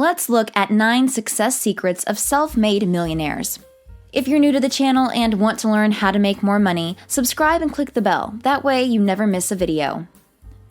Let's look at 9 success secrets of self-made millionaires. If you're new to the channel and want to learn how to make more money, subscribe and click the bell. That way you never miss a video.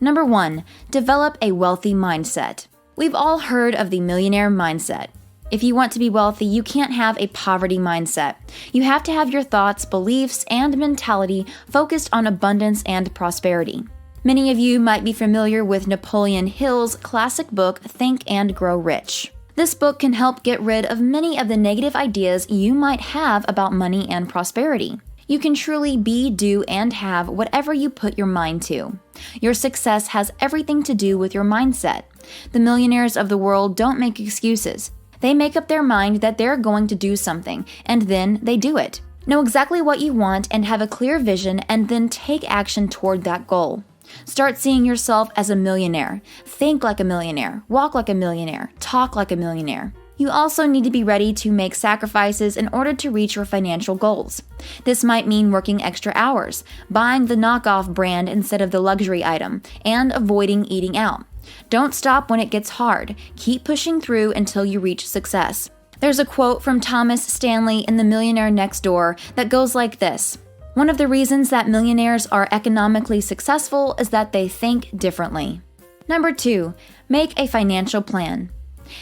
Number 1. Develop a wealthy mindset. We've all heard of the millionaire mindset. If you want to be wealthy, you can't have a poverty mindset. You have to have your thoughts, beliefs, and mentality focused on abundance and prosperity. Many of you might be familiar with Napoleon Hill's classic book, Think and Grow Rich. This book can help get rid of many of the negative ideas you might have about money and prosperity. You can truly be, do, and have whatever you put your mind to. Your success has everything to do with your mindset. The millionaires of the world don't make excuses. They make up their mind that they're going to do something, and then they do it. Know exactly what you want and have a clear vision, and then take action toward that goal. Start seeing yourself as a millionaire. Think like a millionaire, walk like a millionaire, talk like a millionaire. You also need to be ready to make sacrifices in order to reach your financial goals. This might mean working extra hours, buying the knockoff brand instead of the luxury item, and avoiding eating out. Don't stop when it gets hard. Keep pushing through until you reach success. There's a quote from Thomas Stanley in The Millionaire Next Door that goes like this: "One of the reasons that millionaires are economically successful is that they think differently." Number 2, make a financial plan.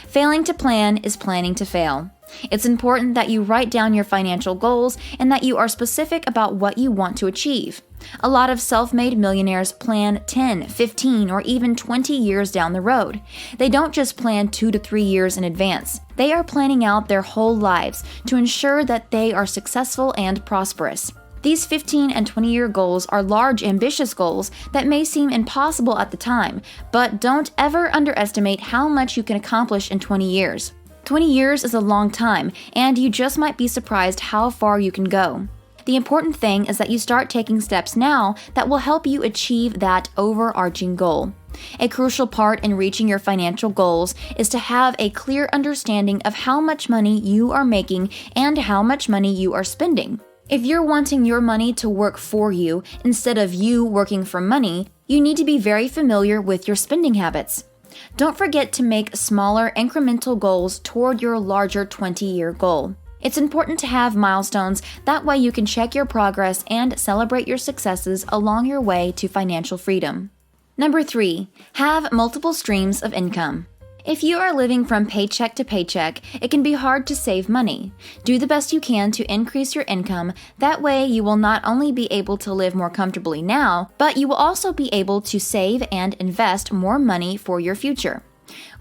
Failing to plan is planning to fail. It's important that you write down your financial goals and that you are specific about what you want to achieve. A lot of self-made millionaires plan 10, 15, or even 20 years down the road. They don't just plan 2 to 3 years in advance. They are planning out their whole lives to ensure that they are successful and prosperous. These 15 and 20-year goals are large, ambitious goals that may seem impossible at the time, but don't ever underestimate how much you can accomplish in 20 years. 20 years is a long time, and you just might be surprised how far you can go. The important thing is that you start taking steps now that will help you achieve that overarching goal. A crucial part in reaching your financial goals is to have a clear understanding of how much money you are making and how much money you are spending. If you're wanting your money to work for you instead of you working for money, you need to be very familiar with your spending habits. Don't forget to make smaller incremental goals toward your larger 20-year goal. It's important to have milestones, that way you can check your progress and celebrate your successes along your way to financial freedom. Number 3, have multiple streams of income. If you are living from paycheck to paycheck, it can be hard to save money. Do the best you can to increase your income. That way, you will not only be able to live more comfortably now, but you will also be able to save and invest more money for your future.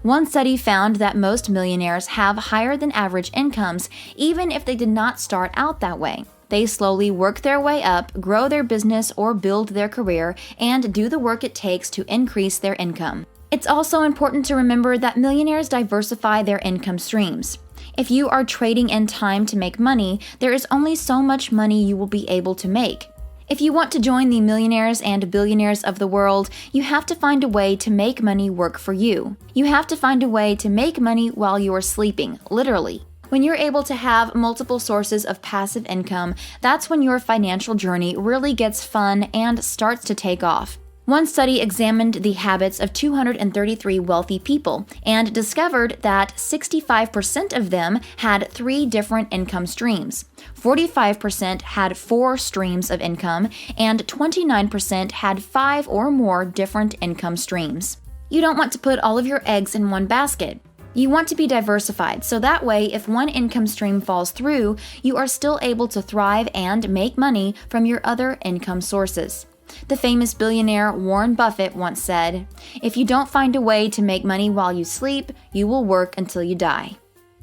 One study found that most millionaires have higher than average incomes, even if they did not start out that way. They slowly work their way up, grow their business or build their career, and do the work it takes to increase their income. It's also important to remember that millionaires diversify their income streams. If you are trading in time to make money, there is only so much money you will be able to make. If you want to join the millionaires and billionaires of the world, you have to find a way to make money work for you. You have to find a way to make money while you are sleeping, literally. When you're able to have multiple sources of passive income, that's when your financial journey really gets fun and starts to take off. One study examined the habits of 233 wealthy people and discovered that 65% of them had 3 different income streams, 45% had 4 streams of income, and 29% had 5 or more different income streams. You don't want to put all of your eggs in one basket. You want to be diversified, so that way if one income stream falls through, you are still able to thrive and make money from your other income sources. The famous billionaire Warren Buffett once said, "If you don't find a way to make money while you sleep, you will work until you die."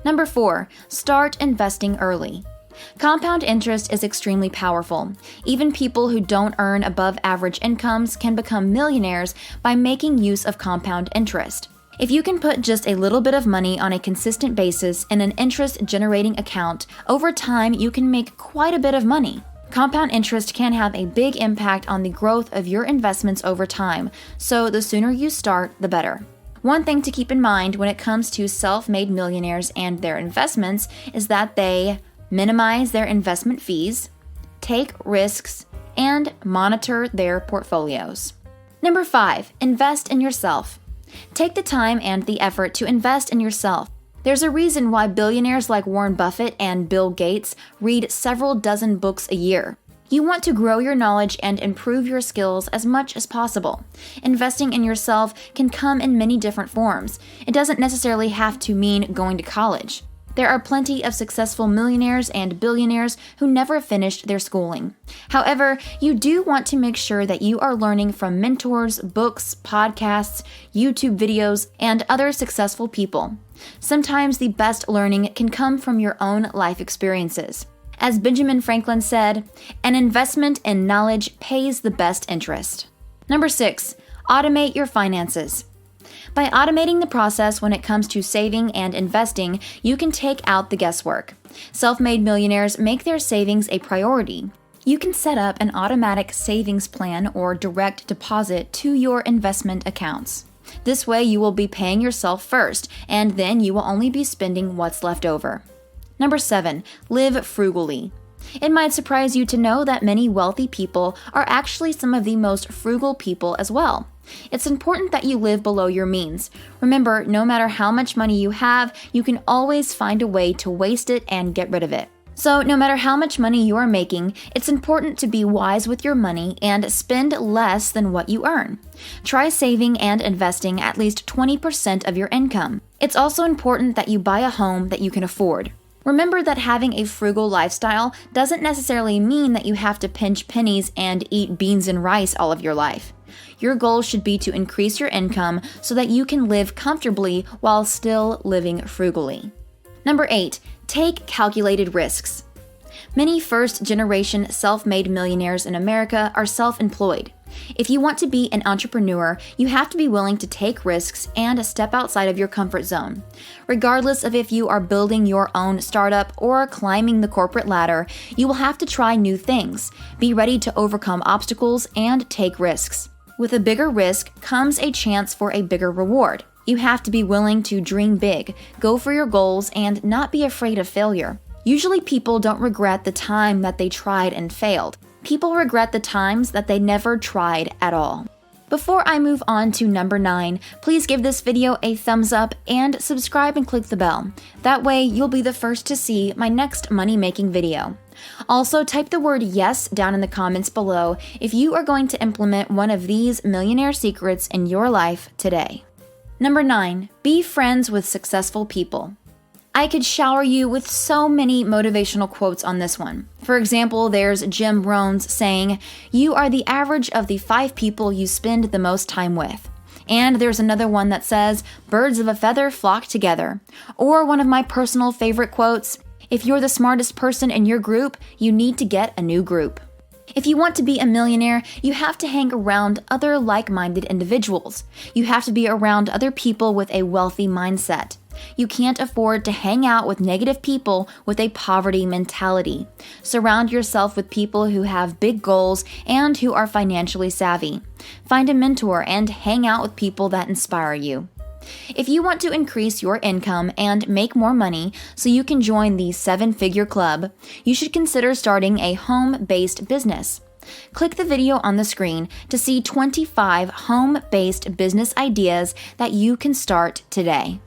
Number 4, start investing early. Compound interest is extremely powerful. Even people who don't earn above average incomes can become millionaires by making use of compound interest. If you can put just a little bit of money on a consistent basis in an interest-generating account, over time you can make quite a bit of money. Compound interest can have a big impact on the growth of your investments over time, so the sooner you start, the better. One thing to keep in mind when it comes to self-made millionaires and their investments is that they minimize their investment fees, take risks, and monitor their portfolios. Number 5, invest in yourself. Take the time and the effort to invest in yourself. There's a reason why billionaires like Warren Buffett and Bill Gates read several dozen books a year. You want to grow your knowledge and improve your skills as much as possible. Investing in yourself can come in many different forms. It doesn't necessarily have to mean going to college. There are plenty of successful millionaires and billionaires who never finished their schooling. However, you do want to make sure that you are learning from mentors, books, podcasts, YouTube videos, and other successful people. Sometimes the best learning can come from your own life experiences. As Benjamin Franklin said, an investment in knowledge pays the best interest. Number 6, automate your finances. By automating the process when it comes to saving and investing, you can take out the guesswork. Self-made millionaires make their savings a priority. You can set up an automatic savings plan or direct deposit to your investment accounts. This way you will be paying yourself first, and then you will only be spending what's left over. Number 7, live frugally. It might surprise you to know that many wealthy people are actually some of the most frugal people as well. It's important that you live below your means. Remember, no matter how much money you have, you can always find a way to waste it and get rid of it. So, no matter how much money you are making, it's important to be wise with your money and spend less than what you earn. Try saving and investing at least 20% of your income. It's also important that you buy a home that you can afford. Remember that having a frugal lifestyle doesn't necessarily mean that you have to pinch pennies and eat beans and rice all of your life. Your goal should be to increase your income so that you can live comfortably while still living frugally. Number 8, take calculated risks. Many first-generation self-made millionaires in America are self-employed. If you want to be an entrepreneur, you have to be willing to take risks and step outside of your comfort zone. Regardless of if you are building your own startup or climbing the corporate ladder, you will have to try new things, be ready to overcome obstacles, and take risks. With a bigger risk comes a chance for a bigger reward. You have to be willing to dream big, go for your goals, and not be afraid of failure. Usually people don't regret the time that they tried and failed. People regret the times that they never tried at all. Before I move on to number 9, please give this video a thumbs up and subscribe and click the bell. That way you'll be the first to see my next money-making video. Also, type the word yes down in the comments below if you are going to implement one of these millionaire secrets in your life today. Number 9, be friends with successful people. I could shower you with so many motivational quotes on this one. For example, there's Jim Rohn's saying, "You are the average of the 5 people you spend the most time with." And there's another one that says, "Birds of a feather flock together." Or one of my personal favorite quotes, "If you're the smartest person in your group, you need to get a new group." If you want to be a millionaire, you have to hang around other like-minded individuals. You have to be around other people with a wealthy mindset. You can't afford to hang out with negative people with a poverty mentality. Surround yourself with people who have big goals and who are financially savvy. Find a mentor and hang out with people that inspire you. If you want to increase your income and make more money so you can join the 7-figure club, you should consider starting a home-based business. Click the video on the screen to see 25 home-based business ideas that you can start today.